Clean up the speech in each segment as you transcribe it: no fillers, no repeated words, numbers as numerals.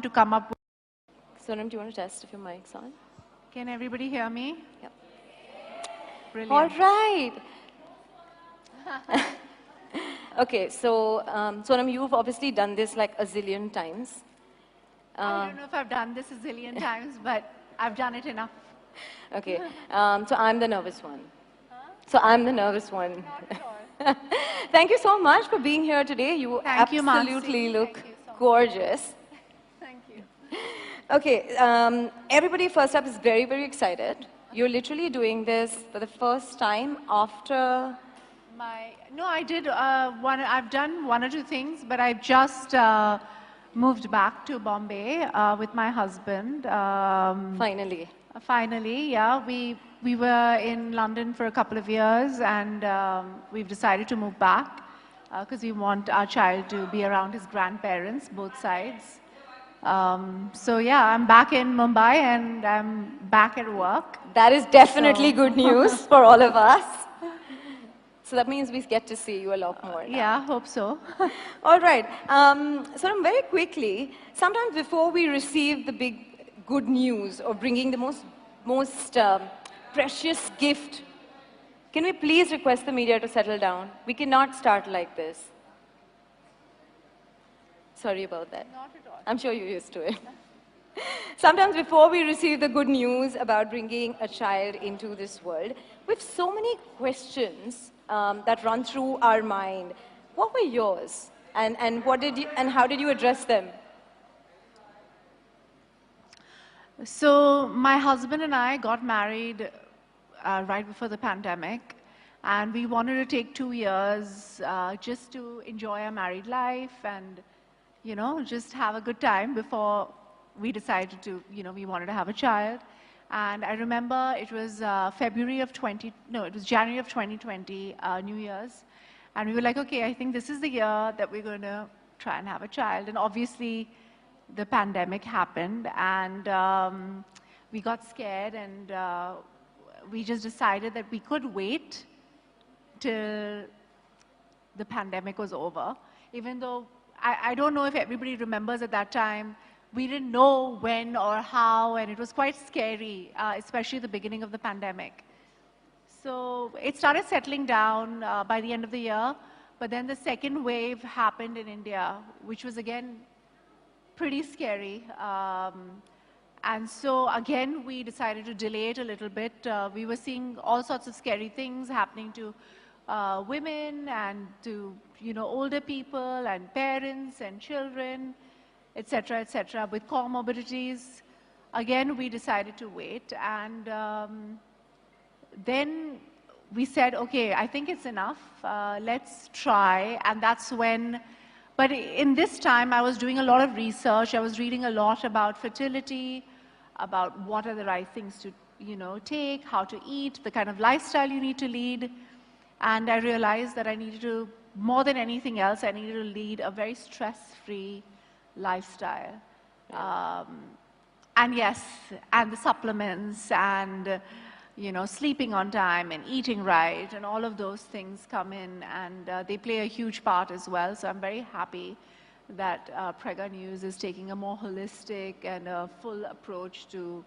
to come up with. Sonam, do you want to test if your mic's on? Can everybody hear me? Yep. Brilliant. All right. Okay, so Sonam, you've obviously done this like a zillion times. I don't know if I've done this a zillion times, but I've done it enough. Okay, so I'm the nervous one. So I'm the nervous one. Thank you so much for being here today. You Thank you, Mansi. absolutely look Thank you so much. gorgeous. Thank you. Okay, everybody first up is very, very excited. You're literally doing this for the first time after... No, I did I've done one or two things, but I've just moved back to Bombay with my husband. Finally. Finally, yeah. We were in London for a couple of years, and we've decided to move back because we want our child to be around his grandparents, both sides. So yeah, I'm back in Mumbai and I'm back at work. That is definitely good news for all of us. So that means we get to see you a lot more now. Yeah, hope so. All right. So very quickly, sometimes before we receive the big good news or bringing the most precious gift, can we please request the media to settle down? We cannot start like this. Sorry about that. Not at all. I'm sure you're used to it. Sometimes before we receive the good news about bringing a child into this world, we have so many questions that run through our mind. What were yours? And how did you address them? So my husband and I got married right before the pandemic, and we wanted to take 2 years just to enjoy our married life and, you know, just have a good time before we decided to, you know, we wanted to have a child. And I remember it was January of 2020, New Year's. And we were like, okay, I think this is the year that we're going to try and have a child. And obviously, the pandemic happened, and we got scared, and we just decided that we could wait till the pandemic was over. Even though, I don't know if everybody remembers at that time, we didn't know when or how, and it was quite scary, especially the beginning of the pandemic. So it started settling down by the end of the year, but then the second wave happened in India, which was again pretty scary. And so again, we decided to delay it a little bit. We were seeing all sorts of scary things happening to women and to, you know, older people and parents and children, etc., with comorbidities. Again, we decided to wait, and then we said, okay, I think it's enough, let's try. And that's when, but in this time, I was doing a lot of research. I was reading a lot about fertility, about what are the right things to, you know, take, how to eat, the kind of lifestyle you need to lead. And I realized that I needed to, more than anything else, I needed to lead a very stress-free lifestyle. And yes, and the supplements and, you know, sleeping on time and eating right and all of those things come in, and they play a huge part as well. So I'm very happy that Prega News is taking a more holistic and a full approach to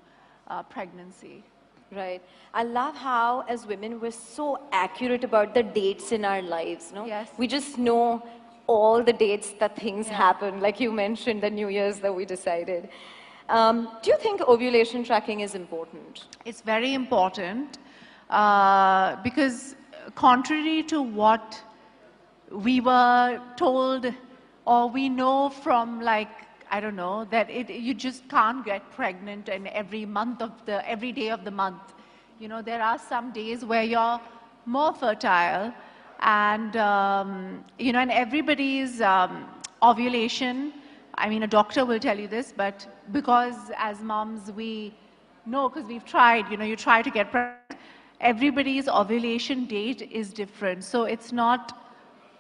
pregnancy. Right. I love how, as women, we're so accurate about the dates in our lives. No? Yes. We just know all the dates that things happen, like you mentioned, the New Year's that we decided. Do you think ovulation tracking is important? It's very important because contrary to what we were told or we know from, like, I don't know, that you just can't get pregnant in every day of the month. You know, there are some days where you're more fertile, and you know, and everybody's ovulation, I mean, a doctor will tell you this, but because as moms we know, because we've tried, you know, you try to get pregnant, everybody's ovulation date is different. So it's not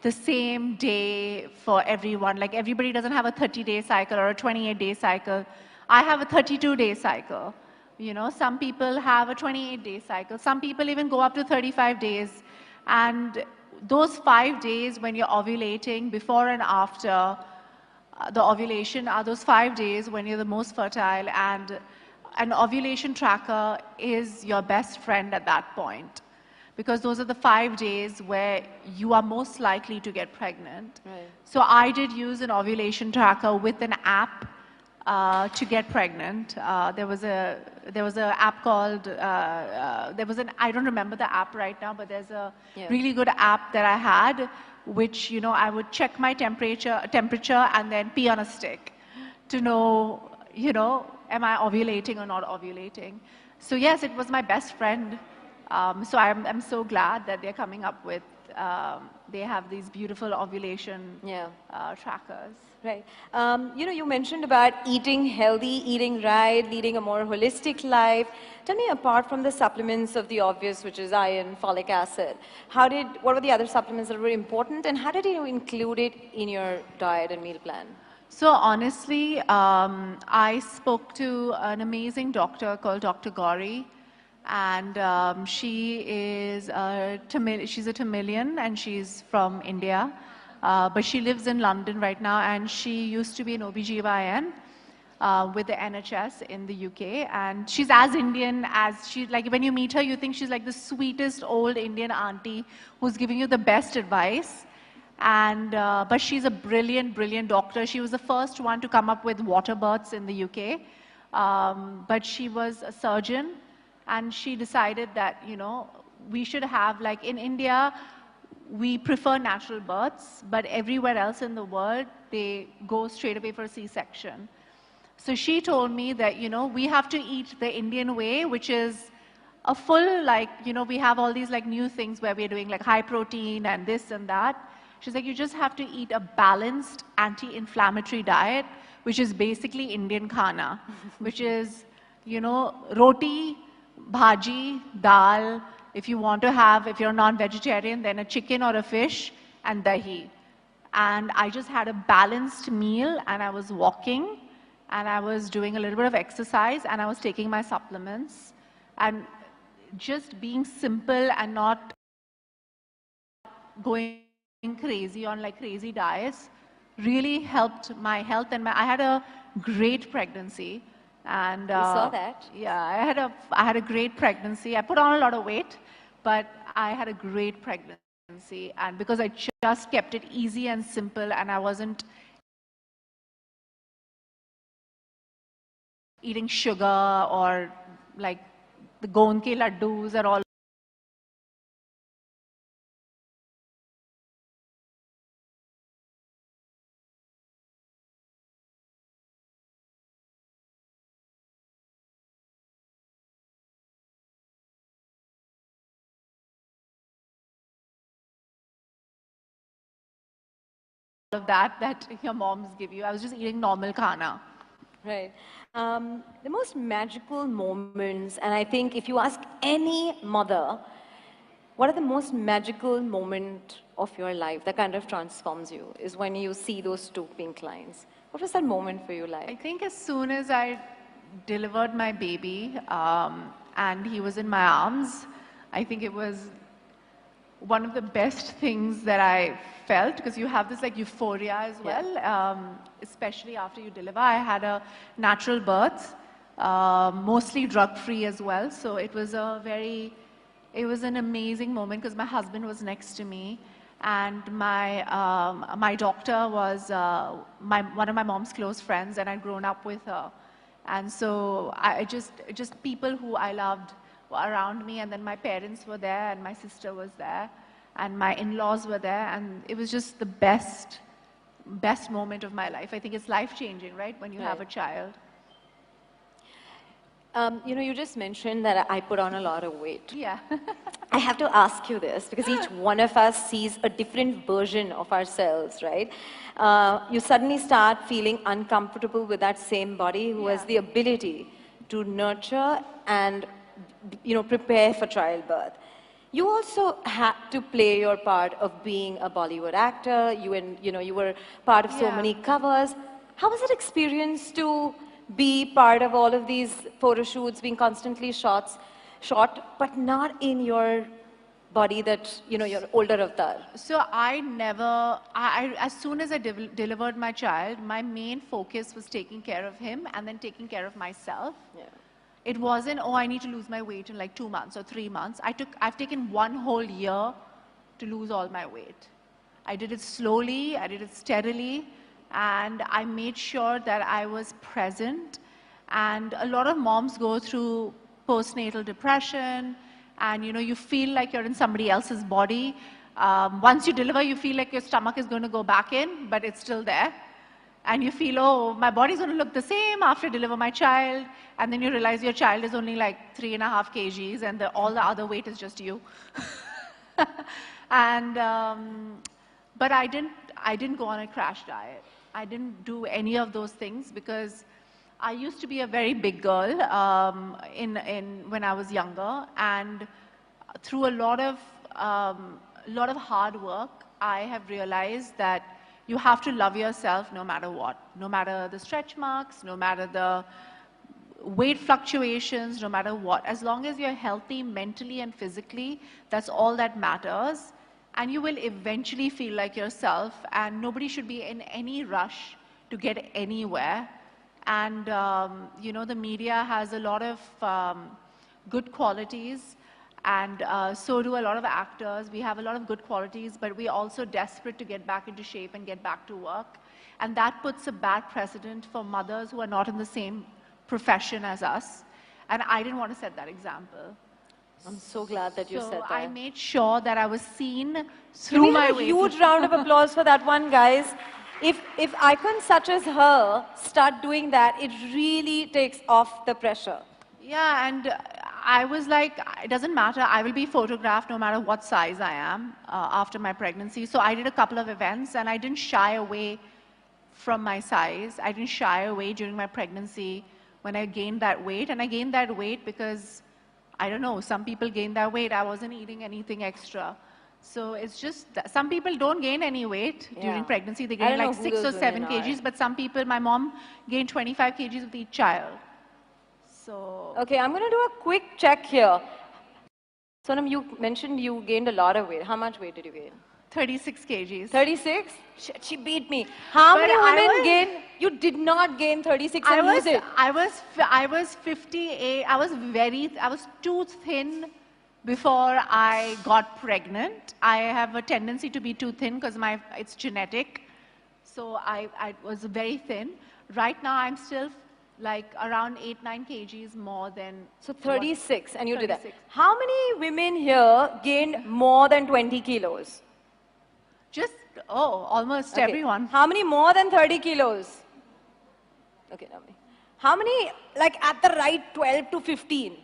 the same day for everyone. Like, everybody doesn't have a 30-day cycle or a 28-day cycle. I have a 32-day cycle. You know, some people have a 28-day cycle. Some people even go up to 35 days. And those 5 days when you're ovulating, before and after, the ovulation are those 5 days when you're the most fertile, and an ovulation tracker is your best friend at that point. Because those are the 5 days where you are most likely to get pregnant. Right. So I did use an ovulation tracker with an app to get pregnant. There was a app called I don't remember the app right now, but there's a really good app that I had, which I would check my temperature and then pee on a stick to know am I ovulating or not ovulating. So yes, it was my best friend. So I'm so glad that they're coming up with, they have these beautiful ovulation trackers. Right. You mentioned about eating healthy, eating right, leading a more holistic life. Tell me, apart from the supplements of the obvious, which is iron, folic acid, what were the other supplements that were important, and how did you include it in your diet and meal plan? So honestly, I spoke to an amazing doctor called Dr. Gauri. And she's a Tamilian, and she's from India, but she lives in London right now, and she used to be an OBGYN with the NHS in the UK, and she's as Indian as like when you meet her, you think she's like the sweetest old Indian auntie who's giving you the best advice. And but she's a brilliant doctor. She was the first one to come up with water births in the UK, but she was a surgeon. And she decided that, we should have, like in India, we prefer natural births, but everywhere else in the world, they go straight away for a C-section. So she told me that, we have to eat the Indian way, which is a full, we have all these new things where we're doing high protein and this and that. She's like, you just have to eat a balanced anti-inflammatory diet, which is basically Indian khana, which is, roti, bhaji, dal, if you're non-vegetarian, then a chicken or a fish, and dahi. And I just had a balanced meal, and I was walking, and I was doing a little bit of exercise, and I was taking my supplements. And just being simple and not going crazy on crazy diets really helped my health. And I had a great pregnancy. And we saw that. Yeah, I had a great pregnancy. I put on a lot of weight, but I had a great pregnancy. And because I just kept it easy and simple, and I wasn't eating sugar or the Gond ke laddus or all of that your moms give you. I was just eating normal khana. Right. The most magical moments, and I think if you ask any mother, what are the most magical moment of your life that kind of transforms you, is when you see those 2 pink lines. What was that moment for you like? I think as soon as I delivered my baby and he was in my arms, I think it was one of the best things that I felt, because you have this euphoria as well, especially after you deliver. I had a natural birth, mostly drug-free as well. So it was an amazing moment, because my husband was next to me, and my doctor was one of my mom's close friends, and I'd grown up with her. And so I just people who I loved were around me, and then my parents were there, and my sister was there, and my in-laws were there, and it was just the best moment of my life. I think it's life-changing, right, when you have a child. You just mentioned that I put on a lot of weight. Yeah. I have to ask you this, because each one of us sees a different version of ourselves, right? You suddenly start feeling uncomfortable with that same body who has the ability to nurture and prepare for childbirth. You also had to play your part of being a Bollywood actor. You were part of so many covers. How was it experience to be part of all of these photo shoots, being constantly shot, but not in your body that, you know, your older avatar? So I never, as soon as I delivered my child, my main focus was taking care of him and then taking care of myself. Yeah. It wasn't, oh, I need to lose my weight in like 2 months or 3 months. I've taken 1 whole year to lose all my weight. I did it slowly, I did it steadily, and I made sure that I was present. And a lot of moms go through postnatal depression, and you know, you feel like you're in somebody else's body. Once you deliver, you feel like your stomach is going to go back in, but it's still there. And you feel, oh, my body's going to look the same after I deliver my child. And then you realize your child is only like 3.5 kgs, and all the other weight is just you. And but I didn't go on a crash diet. I didn't do any of those things because I used to be a very big girl when I was younger, and through a lot of hard work, I have realized that you have to love yourself no matter what, no matter the stretch marks, no matter the weight fluctuations, no matter what. As long as you're healthy mentally and physically, that's all that matters. And you will eventually feel like yourself, and nobody should be in any rush to get anywhere. And, you know, the media has a lot of good qualities, and so do a lot of actors. We have a lot of good qualities, but we're also desperate to get back into shape and get back to work. And that puts a bad precedent for mothers who are not in the same profession as us. And I didn't want to set that example. I'm so glad that you said that. So I made sure that I was seen through my weight. Can we have a huge round of applause for that one, guys? If icons such as her start doing that, it really takes off the pressure. Yeah, and I was like, it doesn't matter. I will be photographed no matter what size I am after my pregnancy. So I did a couple of events, and I didn't shy away from my size. I didn't shy away during my pregnancy when I gained that weight. And I gained that weight because, I don't know, some people gain that weight. I wasn't eating anything extra. So it's just that some people don't gain any weight during pregnancy. They gain like 6 or 7 kgs. But some people, my mom gained 25 kgs with each child. So. Okay, I'm going to do a quick check here. Sonam, you mentioned you gained a lot of weight. How much weight did you gain? 36 kgs. 36? Shit, she beat me. How many women gain? You did not gain 36 and lose it. I was 58. I was too thin before I got pregnant. I have a tendency to be too thin because it's genetic. So I was very thin. Right now I'm still like around 8-9 kgs more than. So 36, and you did that. How many women here gained more than 20 kilos? Just, almost everyone. How many more than 30 kilos? Okay, how many, like at the right 12 to 15?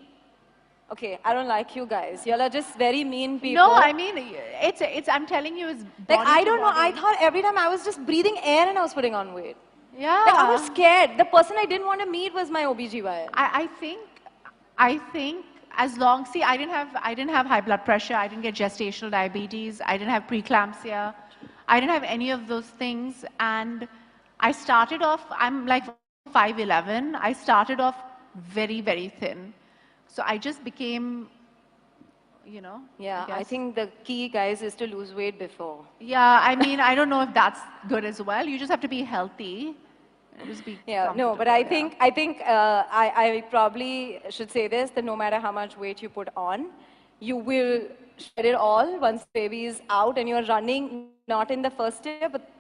Okay, I don't like you guys. You all are just very mean people. No, I mean, I'm telling you, it's body like, I don't know, body. I thought every time I was just breathing air and I was putting on weight. Yeah. Like, I was scared. The person I didn't want to meet was my OBGYN. I think as long, see, I didn't have high blood pressure. I didn't get gestational diabetes. I didn't have preeclampsia. I didn't have any of those things. And I started off, I'm like 5'11". I started off very, very thin. So I just became, you know. Yeah, I think the key, guys, is to lose weight before. Yeah, I mean, I don't know if that's good as well. You just have to be healthy. Just be no, but I think I probably should say this, that no matter how much weight you put on, you will shed it all once baby is out and you're running, not in the first year, but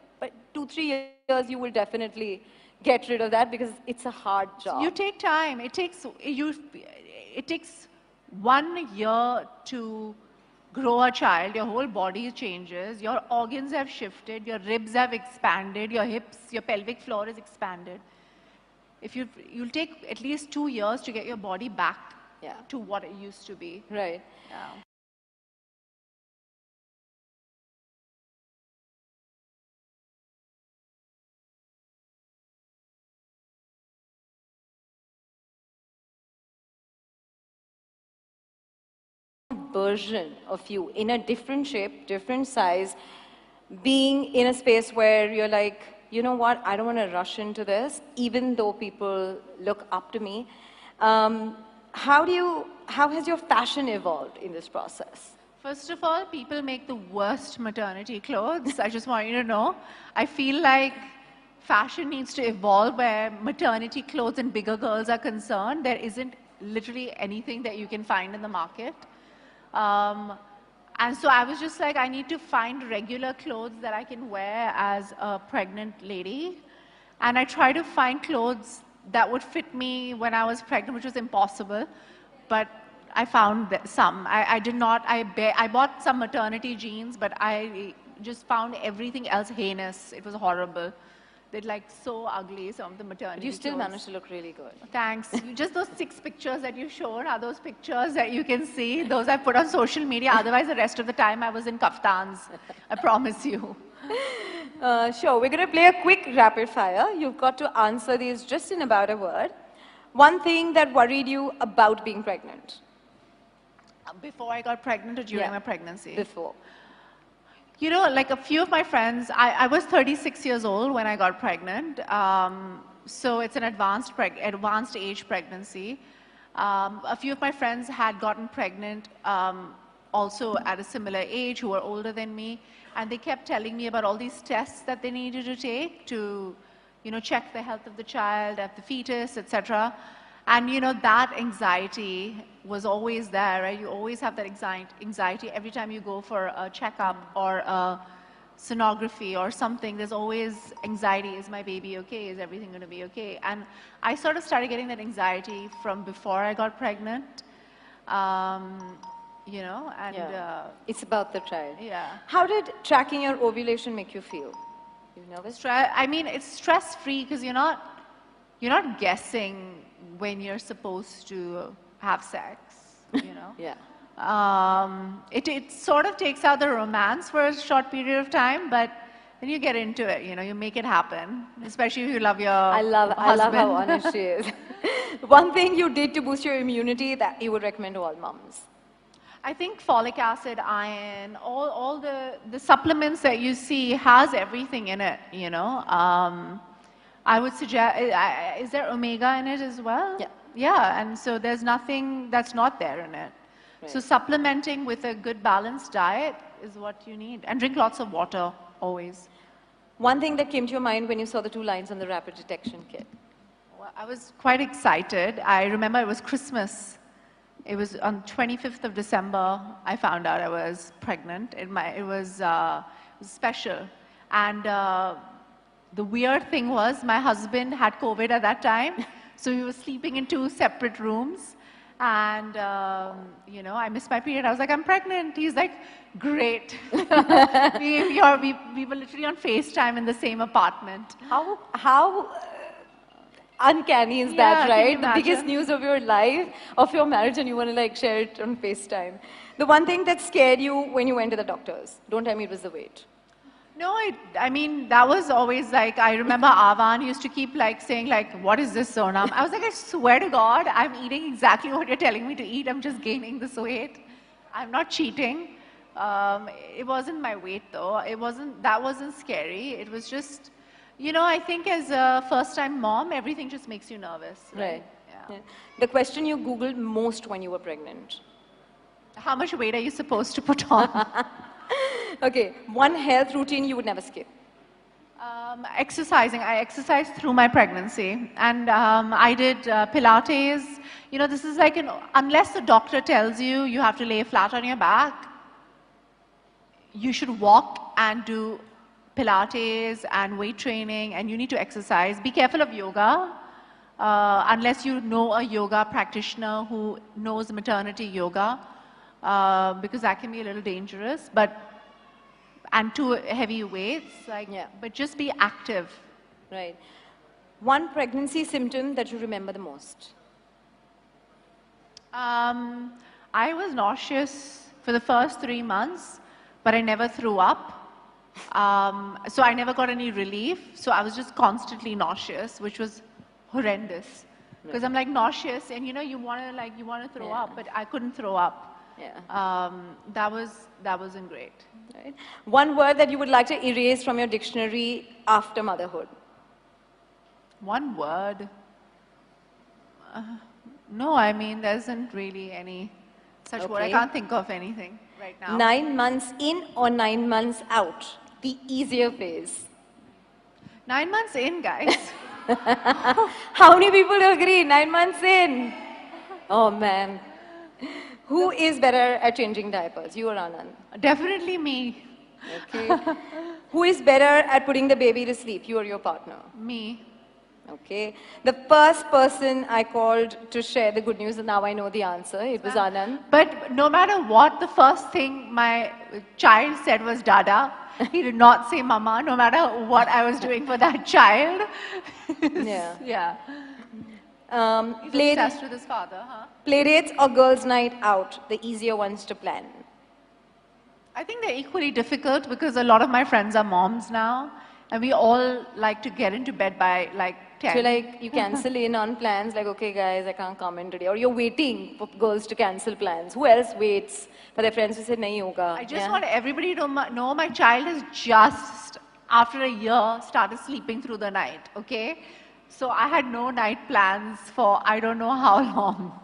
2-3 years you will definitely get rid of that because it's a hard job. You take time. It takes 1 year to grow a child. Your whole body changes. Your organs have shifted. Your ribs have expanded. Your hips, your pelvic floor is expanded. You'll take at least 2 years to get your body back to what it used to be. Right. Yeah. Version of you in a different shape, different size, being in a space where you're like, you know what, I don't want to rush into this, even though people look up to me. How has your fashion evolved in this process? First of all, people make the worst maternity clothes. I just want you to know. I feel like fashion needs to evolve where maternity clothes and bigger girls are concerned. There isn't literally anything that you can find in the market. And so I was just like, I need to find regular clothes that I can wear as a pregnant lady. And I tried to find clothes that would fit me when I was pregnant, which was impossible. But I found some. I did not, I bought some maternity jeans, but I just found everything else heinous. It was horrible. They're like so ugly, some of the maternity You still clothes. managed to look really good. Thanks. Just those 6 pictures that you showed are those pictures that you can see. Those I put on social media. Otherwise, the rest of the time I was in kaftans. I promise you. Sure, we're going to play a quick rapid fire. You've got to answer these just in about a word. One thing that worried you about being pregnant? Before I got pregnant or during my pregnancy? Before. You know, like a few of my friends, I was 36 years old when I got pregnant. So it's an advanced age pregnancy. A few of my friends had gotten pregnant also at a similar age who were older than me. And they kept telling me about all these tests that they needed to take to, you know, check the health of the child, of the fetus, etc. And, you know, that anxiety was always there, right? You always have that anxiety every time you go for a checkup or a sonography or something. There's always anxiety. Is my baby okay? Is everything going to be okay? And I sort of started getting that anxiety from before I got pregnant. You know, and it's about the child. Yeah. How did tracking your ovulation make you feel? You nervous? I mean, it's stress-free because you're not guessing when you're supposed to have sex. You know. Yeah. It sort of takes out the romance for a short period of time, but then you get into it. You know, you make it happen. Especially if you love your husband. I love how honest she is. One thing you did to boost your immunity that you would recommend to all moms? I think folic acid, iron, all the supplements that you see has everything in it, you know. I would suggest, is there omega in it as well? Yeah. Yeah, and so there's nothing that's not there in it. Right. So supplementing with a good balanced diet is what you need. And drink lots of water, always. One thing that came to your mind when you saw the 2 lines on the rapid detection kit? Well, I was quite excited. I remember it was Christmas. It was on 25th of December, I found out I was pregnant. It was special. And the weird thing was my husband had COVID at that time. So we were sleeping in 2 separate rooms. And, you know, I missed my period. I was like, I'm pregnant. He's like, great. we were literally on FaceTime in the same apartment. How uncanny is that, right? The biggest news of your life, of your marriage, and you want to like share it on FaceTime. The one thing that scared you when you went to the doctors, don't tell me it was the weight. No, I mean, that was always like, I remember Avan used to keep like saying like, what is this, Sonam? I was like, I swear to God, I'm eating exactly what you're telling me to eat. I'm just gaining this weight. I'm not cheating. It wasn't my weight though. That wasn't scary. It was just, you know, I think as a first-time mom, everything just makes you nervous. Right. Yeah. The question you Googled most when you were pregnant? How much weight are you supposed to put on? Okay, one health routine you would never skip? Exercising. I exercised through my pregnancy. And I did Pilates. You know, this is like, unless the doctor tells you you have to lay flat on your back, you should walk and do Pilates and weight training, and you need to exercise. Be careful of yoga, unless you know a yoga practitioner who knows maternity yoga, because that can be a little dangerous. And too heavy weights, but just be active. Right. One pregnancy symptom that you remember the most? I was nauseous for the first 3 months, but I never threw up. So I never got any relief. So I was just constantly nauseous, which was horrendous. Because I'm like nauseous, and you know, you want to throw up, but I couldn't throw up. Yeah. That wasn't great. Right. One word that you would like to erase from your dictionary after motherhood? One word? No, I mean, there isn't really any Such word, I Okay. can't think of anything right now. 9 months in or 9 months out? The easier phase. 9 months in, guys. How many people agree? 9 months in. Oh man. Who is better at changing diapers? You or Anand? Definitely me. Okay. Who is better at putting the baby to sleep? You or your partner? Me. Okay. The first person I called to share the good news, and now I know the answer. It was Anand. But no matter what, the first thing my child said was Dada. He did not say Mama, no matter what I was doing for that child. Yeah. Yeah. He's Play, obsessed with his father, huh? playdates or girls' night out? The easier ones to plan. I think they're equally difficult because a lot of my friends are moms now, and we all like to get into bed by like 10. So like you cancel in on plans like, okay guys, I can't come in today. Or you're waiting for girls to cancel plans. Who else waits for their friends to say, nahi hoga? I just want everybody to know my child has just, after a year, started sleeping through the night, okay? So I had no night plans for I don't know how long.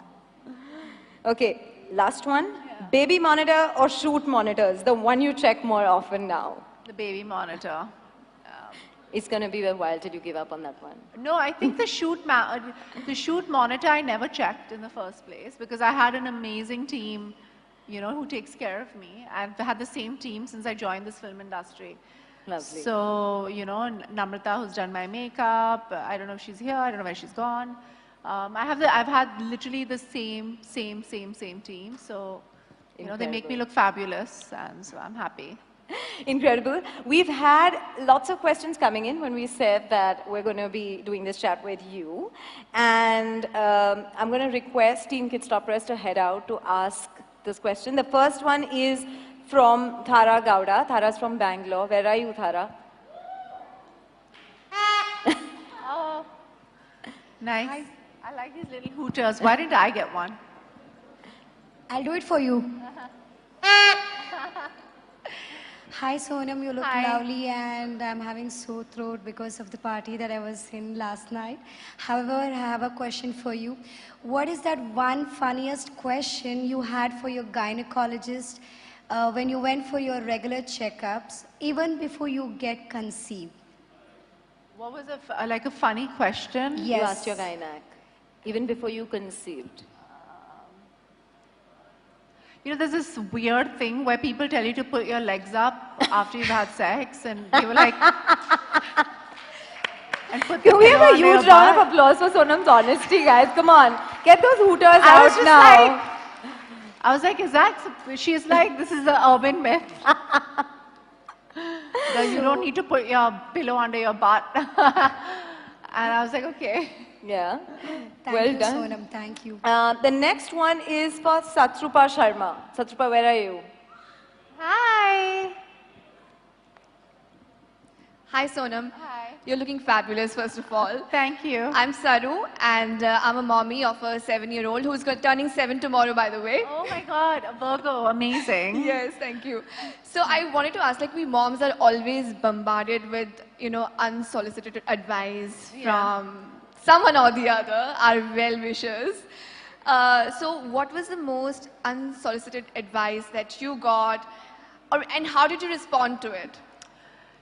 Okay, last one. Yeah. Baby monitor or shoot monitors? The one you check more often now. The baby monitor. It's going to be a while till you give up on that one. No, I think the shoot monitor I never checked in the first place because I had an amazing team, you know, who takes care of me. I've had the same team since I joined this film industry. Lovely. So, you know, Namrata, who's done my makeup, I don't know if she's here, I don't know where she's gone. I've had literally the same team. So, you know, they make me look fabulous, and so I'm happy. Incredible. We've had lots of questions coming in when we said that we're going to be doing this chat with you. And I'm going to request Team Kid Stop Press to head out to ask this question. The first one is from Thara Gowda. Thara's from Bangalore. Where are you, Thara? Oh, nice. Hi. I like these little hooters. Why didn't I get one? I'll do it for you. Hi Sonam, you look lovely and I'm having sore throat because of the party that I was in last night. However, I have a question for you. What is that one funniest question you had for your gynecologist when you went for your regular checkups, even before you get conceived? What was like a funny question? Yes. You asked your gynac, even before you conceived. You know, there's this weird thing where people tell you to put your legs up after you've had sex, and they were like, and put the Can we pillow have a under your huge round butt. of applause for Sonam's honesty, guys? Come on, get those hooters I was out just now. like, I was like, is that? She's like, this is the urban myth. That you don't need to put your pillow under your butt. And I was like, okay. Yeah. Thank Well you, done. Sonam. Thank you. The next one is for Satrupa Sharma. Satrupa, where are you? Hi. Hi Sonam. Hi. You're looking fabulous first of all. Thank you. I'm Saru and I'm a mommy of a 7-year-old who's turning 7 tomorrow by the way. Oh my God, a Virgo, amazing. Yes, thank you. So I wanted to ask, like, we moms are always bombarded with, you know, unsolicited advice from someone or the other, our well-wishers. So what was the most unsolicited advice that you got and how did you respond to it?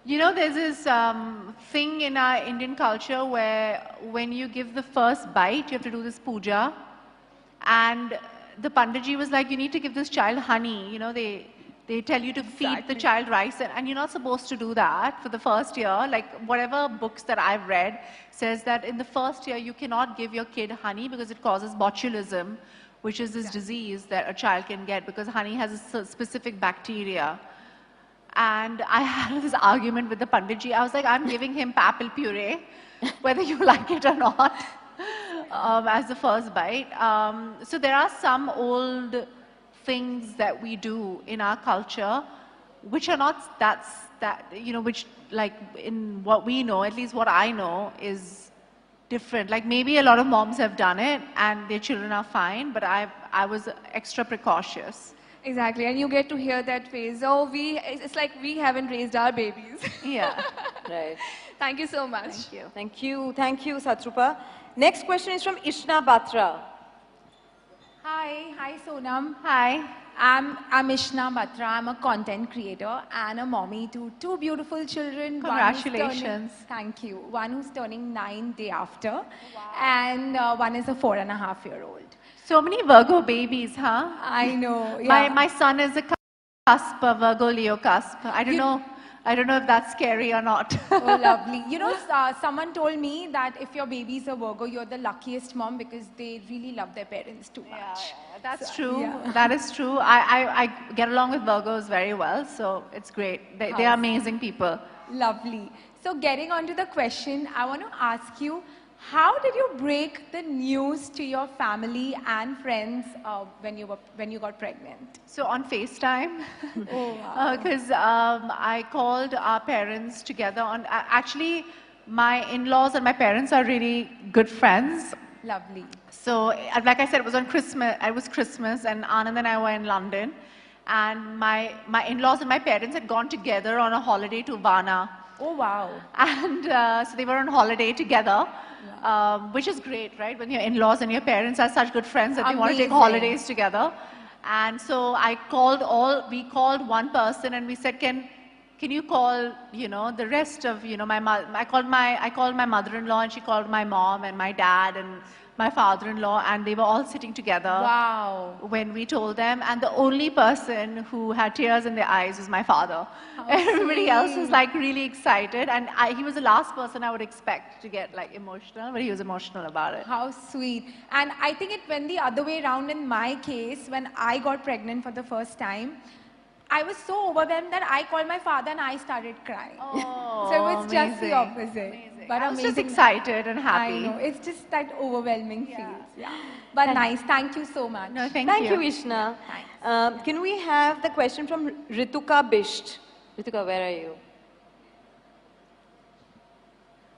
You know, there's this thing in our Indian culture where when you give the first bite, you have to do this puja. And the Panditji was like, you need to give this child honey. You know, they tell you to feed the child rice, and you're not supposed to do that for the first year. Like, whatever books that I've read says that in the first year, you cannot give your kid honey because it causes botulism, which is this disease that a child can get because honey has a specific bacteria. And I had this argument with the Panditji. I was like, I'm giving him apple puree, whether you like it or not, as the first bite. So there are some old things that we do in our culture, which are not which like in what we know, at least what I know, is different. Like maybe a lot of moms have done it and their children are fine, but I was extra precautious. Exactly, and you get to hear that phrase, oh, it's like we haven't raised our babies. Yeah. Right. Thank you so much. Thank you. Thank you. Thank you, Satrupa. Next question is from Ishna Batra. Hi Sonam. Hi. I'm Ishna Batra. I'm a content creator and a mommy to two beautiful children. Congratulations. Thank you. One who's turning 9 day after, and one is a 4.5-year-old. So many Virgo babies, huh? I know. My son is a cusp, a Virgo Leo cusp. I don't know. I don't know if that's scary or not. Oh, lovely. Someone told me that if your baby's a Virgo, you're the luckiest mom because they really love their parents too much. Yeah, that's true. That is true. I get along with Virgos very well, so it's great. They are amazing people. Lovely. So getting on to the question, I want to ask you, how did you break the news to your family and friends when you got pregnant? So on FaceTime, Oh, wow. because I called our parents together on. Actually, my in-laws and my parents are really good friends. Lovely. So, like I said, it was on Christmas. It was Christmas, and Anand and I were in London, and my in-laws and my parents had gone together on a holiday to Varna. Oh, wow. And so they were on holiday together, which is great, right? When your in-laws and your parents are such good friends that they want to take Amazing. holidays together. And so we called one person and we said, can you call, the rest of, I called my mother-in-law and she called my mom and my dad and my father-in-law, and they were all sitting together. Wow. When we told them, and the only person who had tears in their eyes was my father. Everybody else was like really excited, and he was the last person I would expect to get like emotional, but he was emotional about it. How sweet. And I think it went the other way around in my case when I got pregnant for the first time. I was so overwhelmed that I called my father and I started crying. Oh, So it was just the amazing. opposite. Amazing. But I was just amazing. excited and happy. I know. It's just that overwhelming feels. Yeah. But nice. Thank you so much. No, thank Thank you. you, Ishna. Can we have the question from Rituka Bisht? Rituka, where are you?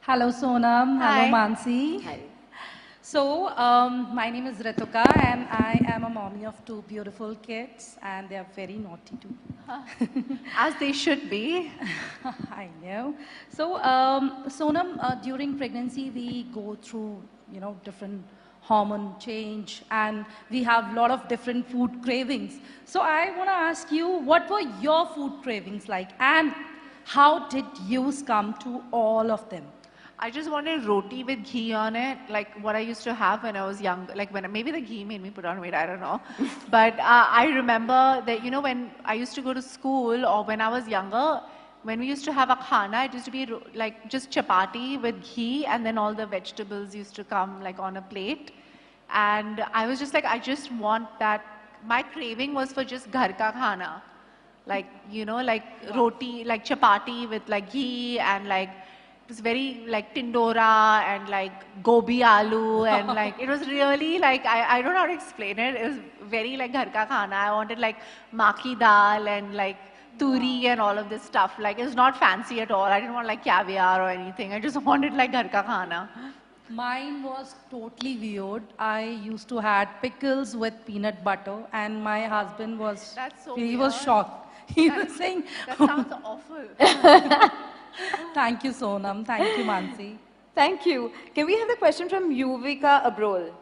Hello Sonam, Hi. hello Mansi. Hi. So, my name is Rituka and I am a mommy of two beautiful kids and they are very naughty too. As they should be. I know. So, Sonam, during pregnancy we go through, different hormone change and we have a lot of different food cravings. So I want to ask you, what were your food cravings like and how did you succumb to all of them? I just wanted roti with ghee on it, like what I used to have when I was young. Like maybe the ghee made me put on weight, I don't know. But I remember that, when I used to go to school or when I was younger, when we used to have a khana, it used to be like just chapati with ghee and then all the vegetables used to come like on a plate. And I was just like, I just want that. My craving was for just ghar ka khana. Like, like roti, like chapati with like ghee and like, it was very like tindora and like gobi aloo and like it was really like I don't know how to explain it. It was very like ghar ka khana. I wanted like maki dal and like turi and all of this stuff. Like it was not fancy at all. I didn't want like caviar or anything. I just wanted like ghar ka khana. Mine was totally weird. I used to had pickles with peanut butter and my husband was, That's so he was weird. shocked. He was saying, That sounds awful. thank you Sonam, thank you Mansi. Thank you. Can we have the question from Yuvika Abrol?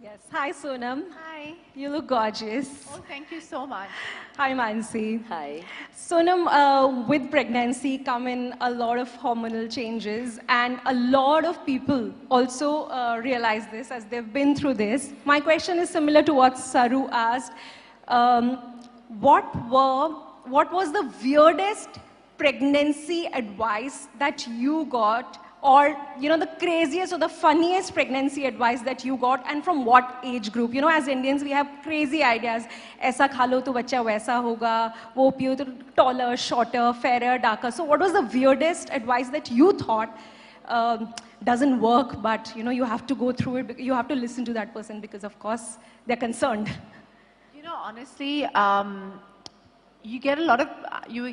Yes. Hi, Sonam. Hi. You look gorgeous. Oh, thank you so much. Hi, Mansi. Hi. Sonam, with pregnancy come in a lot of hormonal changes, and a lot of people also realize this as they've been through this. My question is similar to what Saru asked. What was the weirdest pregnancy advice that you got, or the craziest or the funniest pregnancy advice that you got, and from what age group? As Indians we have crazy ideas. Aisa kha lo to bachcha waisa hoga, wo piyo to taller, shorter, fairer, darker. So what was the weirdest advice that you thought doesn't work, but you have to go through it, you have to listen to that person because of course they're concerned? Honestly, you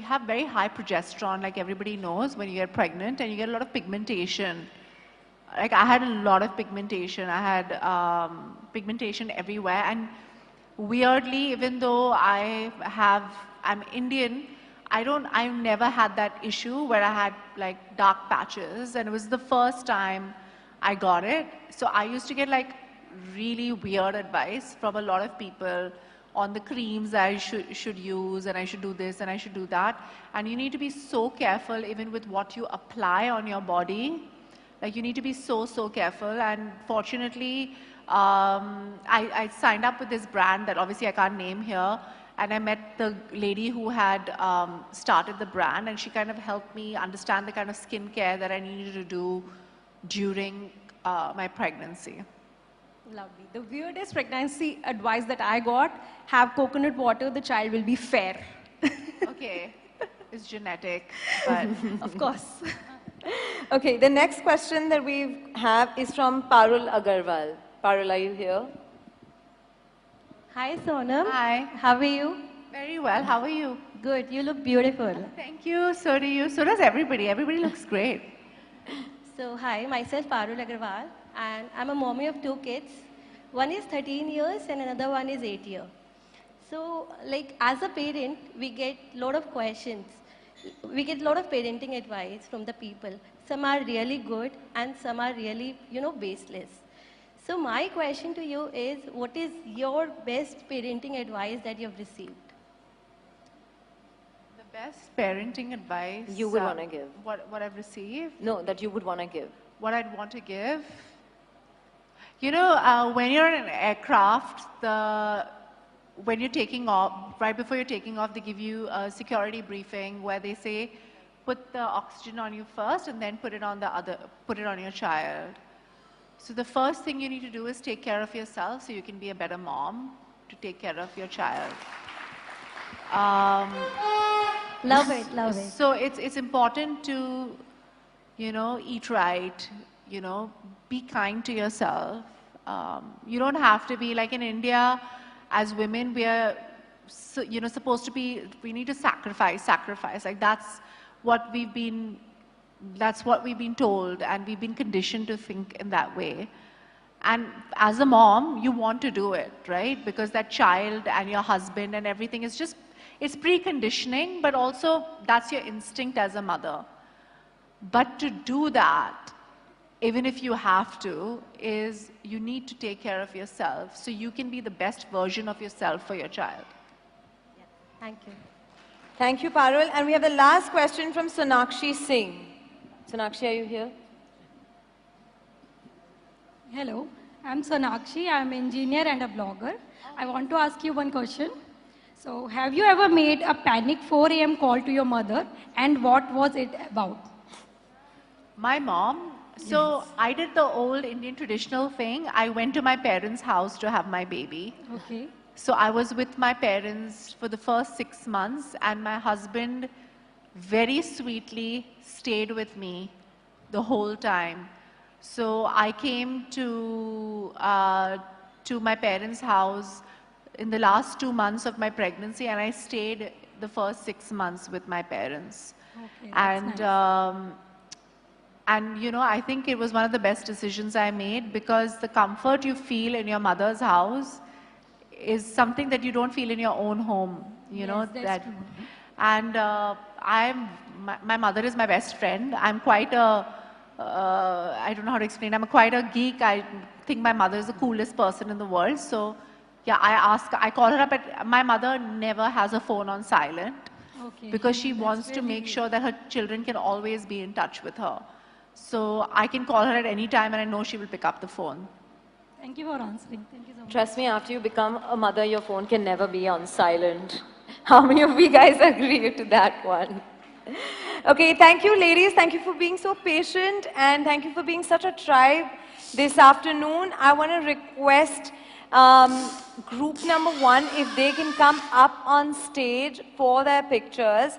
have very high progesterone, like everybody knows, when you get pregnant, and you get a lot of pigmentation. Like I had a lot of pigmentation. I had pigmentation everywhere, and weirdly, even though I'm Indian, I've never had that issue where I had like dark patches, and it was the first time I got it. So I used to get like really weird advice from a lot of people on the creams I should use, and I should do this and I should do that. And you need to be so careful even with what you apply on your body. Like you need to be so careful. And fortunately, I signed up with this brand that obviously I can't name here. And I met the lady who had started the brand, and she kind of helped me understand the kind of skincare that I needed to do during my pregnancy. Lovely. The weirdest pregnancy advice that I got, have coconut water, the child will be fair. Okay, it's genetic, but Of course. Okay, the next question that we have is from Parul Agarwal. Parul, are you here? Hi Sonam. Hi. How are you? very well. How are you? Good. You look beautiful. Thank you. So do you. So does everybody. Everybody looks great. So hi, myself Parul Agarwal, and I'm a mommy of 2 kids. One is 13 years and another one is 8 years. So like as a parent, we get a lot of questions. We get a lot of parenting advice from the people. Some are really good and some are really, baseless. So my question to you is, what is your best parenting advice that you've received? The best parenting advice You would want to give. What I've received. No, that you would want to give. What I'd want to give. When you're in an aircraft, when you're taking off, right before you're taking off, they give you a security briefing where they say, put the oxygen on you first and then put it on your child. So the first thing you need to do is take care of yourself so you can be a better mom to take care of your child. Love it, love it. So it's important to, eat right, be kind to yourself. You don't have to be like in India, as women, we are, supposed to be, we need to sacrifice. Like that's what we've been told, and we've been conditioned to think in that way. And as a mom, you want to do it, right? Because that child and your husband and everything is just, it's preconditioning, but also that's your instinct as a mother. But to do that, even if you have to, is you need to take care of yourself so you can be the best version of yourself for your child. Yeah. Thank you. Thank you, Parul. And we have the last question from Sonakshi Singh. Sonakshi, are you here? Hello, I'm Sonakshi. I'm an engineer and a blogger. I want to ask you one question. So, have you ever made a panic 4 a.m. call to your mother, and what was it about? My mom, so I did the old Indian traditional thing. I went to my parents' house to have my baby. Okay. So I was with my parents for the first 6 months, and my husband very sweetly stayed with me the whole time. So I came to my parents' house in the last 2 months of my pregnancy, and I stayed the first 6 months with my parents. Okay, that's nice. I think it was one of the best decisions I made, because the comfort you feel in your mother's house is something that you don't feel in your own home. Yes, that's true. And my mother is my best friend. I'm quite I don't know how to explain. I'm quite a geek. I think my mother is the coolest person in the world. So, yeah, I call her up. My mother never has a phone on silent, Okay. because she That's wants to really make great. sure that her children can always be in touch with her. So I can call her at any time, and I know she will pick up the phone. Thank you for answering. Thank you so much. Trust me, after you become a mother, your phone can never be on silent. How many of you guys agree to that one? Okay, thank you, ladies. Thank you for being so patient, and thank you for being such a tribe this afternoon. I want to request group number 1, if they can come up on stage for their pictures.